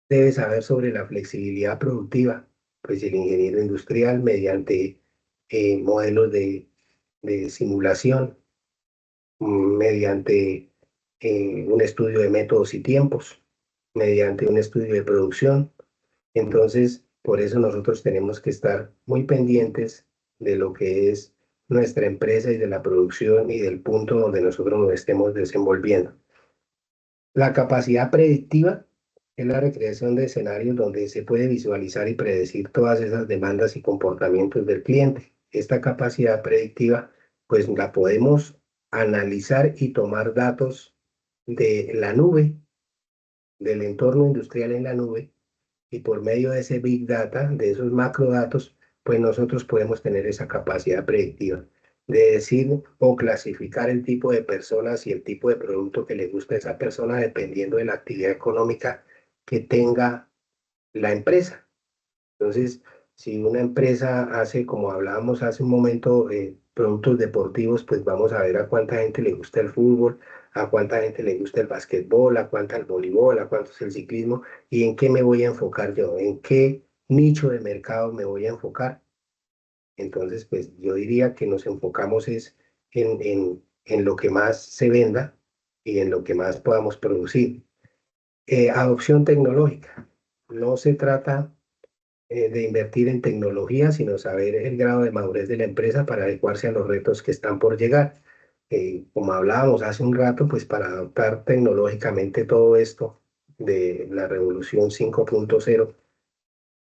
debe saber sobre la flexibilidad productiva? Pues el ingeniero industrial mediante modelos de simulación, mediante un estudio de métodos y tiempos, mediante un estudio de producción. Entonces, por eso nosotros tenemos que estar muy pendientes de lo que es nuestra empresa y de la producción y del punto donde nosotros nos estemos desenvolviendo. La capacidad predictiva es la recreación de escenarios donde se puede visualizar y predecir todas esas demandas y comportamientos del cliente. Esta capacidad predictiva, pues la podemos analizar y tomar datos de la nube, del entorno industrial en la nube, y por medio de ese Big Data, de esos macrodatos, pues nosotros podemos tener esa capacidad predictiva de decir o clasificar el tipo de personas y el tipo de producto que le gusta a esa persona dependiendo de la actividad económica que tenga la empresa. Entonces, si una empresa hace, como hablábamos hace un momento, productos deportivos, pues vamos a ver a cuánta gente le gusta el fútbol, a cuánta gente le gusta el basquetbol, a cuánta el voleibol, a cuánto es el ciclismo, y en qué me voy a enfocar yo, en qué nicho de mercado me voy a enfocar. Entonces, pues yo diría que nos enfocamos es en lo que más se venda y en lo que más podamos producir. Adopción tecnológica. No se trata de invertir en tecnología, sino saber el grado de madurez de la empresa para adecuarse a los retos que están por llegar. Como hablábamos hace un rato, pues para adoptar tecnológicamente todo esto de la revolución 5.0,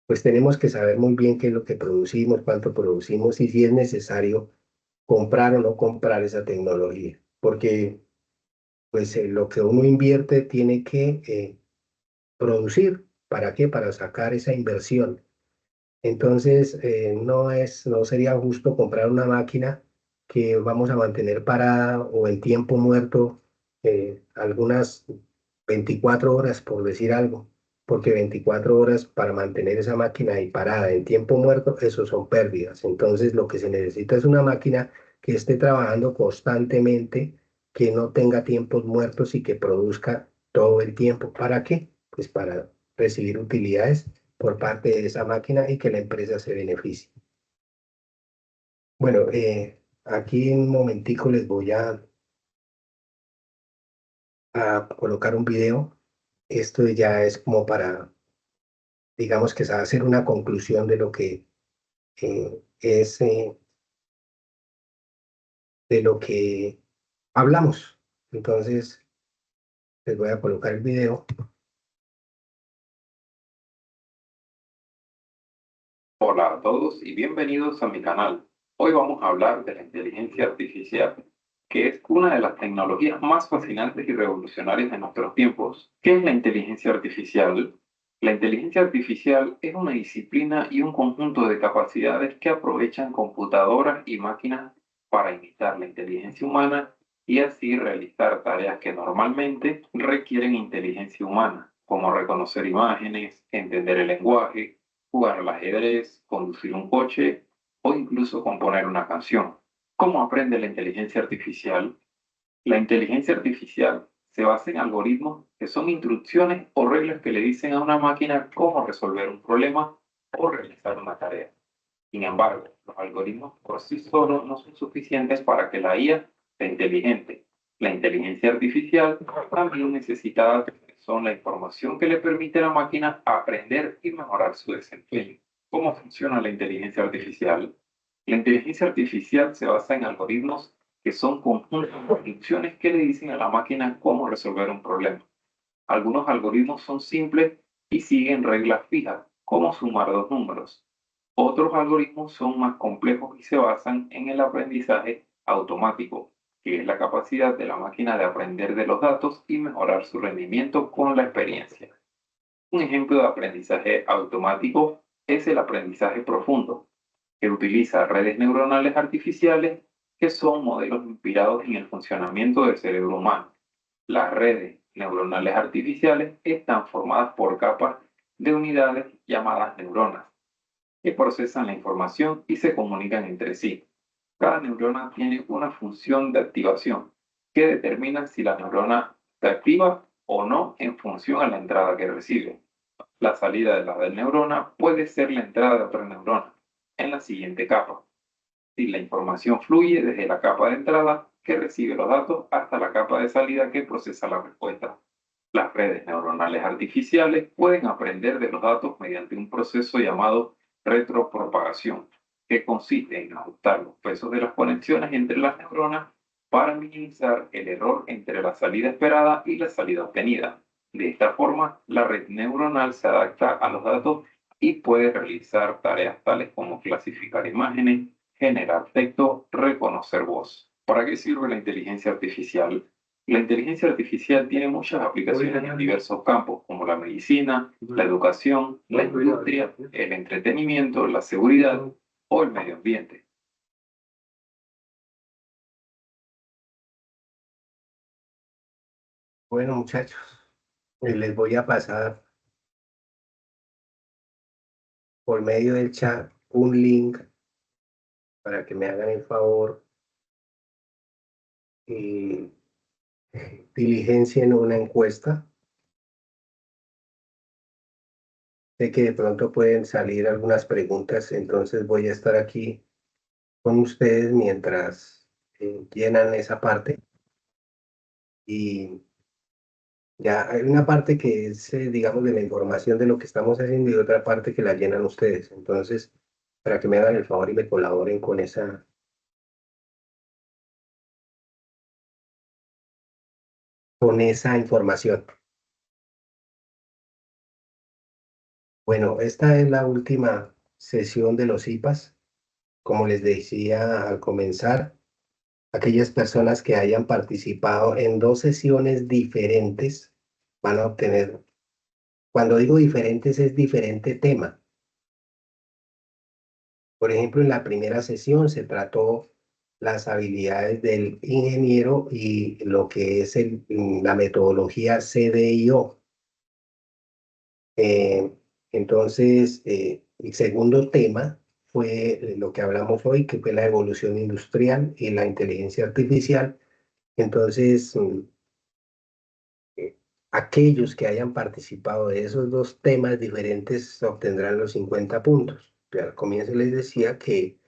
pues tenemos que saber muy bien qué es lo que producimos, cuánto producimos y si es necesario comprar o no comprar esa tecnología. Porque pues lo que uno invierte tiene que producir. ¿Para qué? Para sacar esa inversión. Entonces, no sería justo comprar una máquina que vamos a mantener parada o en tiempo muerto algunas 24 horas, por decir algo, porque 24 horas para mantener esa máquina ahí parada en tiempo muerto, eso son pérdidas. Entonces, lo que se necesita es una máquina que esté trabajando constantemente que no tenga tiempos muertos y que produzca todo el tiempo. ¿Para qué? Pues para recibir utilidades por parte de esa máquina y que la empresa se beneficie. Bueno, aquí en un momentico les voy a colocar un video. Esto ya es como para, digamos que se va a hacer una conclusión de lo que es, de lo que hablamos. Entonces, les voy a colocar el video. Hola a todos y bienvenidos a mi canal. Hoy vamos a hablar de la inteligencia artificial, que es una de las tecnologías más fascinantes y revolucionarias de nuestros tiempos. ¿Qué es la inteligencia artificial? La inteligencia artificial es una disciplina y un conjunto de capacidades que aprovechan computadoras y máquinas para imitar la inteligencia humana y así realizar tareas que normalmente requieren inteligencia humana, como reconocer imágenes, entender el lenguaje, jugar al ajedrez, conducir un coche o incluso componer una canción. ¿Cómo aprende la inteligencia artificial? La inteligencia artificial se basa en algoritmos que son instrucciones o reglas que le dicen a una máquina cómo resolver un problema o realizar una tarea. Sin embargo, los algoritmos por sí solos no son suficientes para que la IA sea inteligente. La inteligencia artificial también necesita datos que son la información que le permite a la máquina aprender y mejorar su desempeño. ¿Cómo funciona la inteligencia artificial? La inteligencia artificial se basa en algoritmos que son conjuntos de instrucciones que le dicen a la máquina cómo resolver un problema. Algunos algoritmos son simples y siguen reglas fijas, como sumar dos números. Otros algoritmos son más complejos y se basan en el aprendizaje automático, que es la capacidad de la máquina de aprender de los datos y mejorar su rendimiento con la experiencia. Un ejemplo de aprendizaje automático es el aprendizaje profundo, que utiliza redes neuronales artificiales que son modelos inspirados en el funcionamiento del cerebro humano. Las redes neuronales artificiales están formadas por capas de unidades llamadas neuronas que procesan la información y se comunican entre sí. Cada neurona tiene una función de activación que determina si la neurona se activa o no en función a la entrada que recibe. La salida de la neurona puede ser la entrada de otra neurona en la siguiente capa. Si la información fluye desde la capa de entrada que recibe los datos hasta la capa de salida que procesa la respuesta. Las redes neuronales artificiales pueden aprender de los datos mediante un proceso llamado retropropagación, que consiste en ajustar los pesos de las conexiones entre las neuronas para minimizar el error entre la salida esperada y la salida obtenida. De esta forma, la red neuronal se adapta a los datos y puede realizar tareas tales como clasificar imágenes, generar texto, reconocer voz. ¿Para qué sirve la inteligencia artificial? La inteligencia artificial tiene muchas aplicaciones en diversos campos, como la medicina, la educación, la industria, el entretenimiento, la seguridad o el medio ambiente. Bueno, muchachos, les voy a pasar por medio del chat un link para que me hagan el favor y diligencien una encuesta. Sé que de pronto pueden salir algunas preguntas, entonces voy a estar aquí con ustedes mientras llenan esa parte. Y ya hay una parte que es, digamos, de la información de lo que estamos haciendo y otra parte que la llenan ustedes. Entonces, para que me hagan el favor y me colaboren con esa información. Bueno, esta es la última sesión de los IPAs. Como les decía al comenzar, aquellas personas que hayan participado en dos sesiones diferentes van a obtener, cuando digo diferentes, es diferente tema. Por ejemplo, en la primera sesión se trató las habilidades del ingeniero y lo que es la metodología CDIO. Eh, entonces, el segundo tema fue lo que hablamos hoy, que fue la evolución industrial y la inteligencia artificial. Entonces, aquellos que hayan participado de esos dos temas diferentes obtendrán los 50 puntos. Ya al comienzo les decía que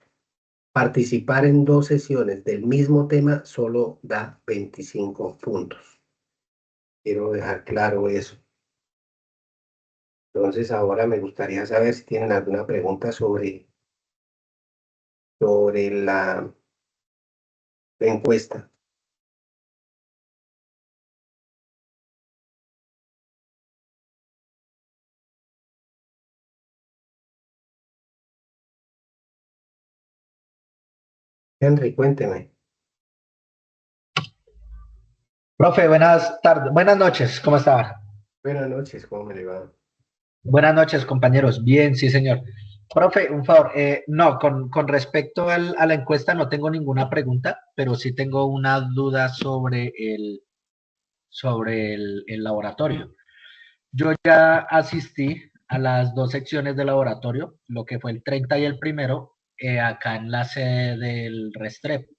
participar en dos sesiones del mismo tema solo da 25 puntos. Quiero dejar claro eso. Entonces, ahora me gustaría saber si tienen alguna pregunta sobre la encuesta. Henry, cuénteme. Profe, buenas tardes, buenas noches, ¿cómo está? Buenas noches, ¿cómo me le va? Buenas noches, compañeros. Bien, sí, señor. Profe, un favor, no, con respecto a la encuesta no tengo ninguna pregunta, pero sí tengo una duda sobre el laboratorio. Yo ya asistí a las dos secciones de laboratorio, lo que fue el 30 y el primero, acá en la sede del Restrep.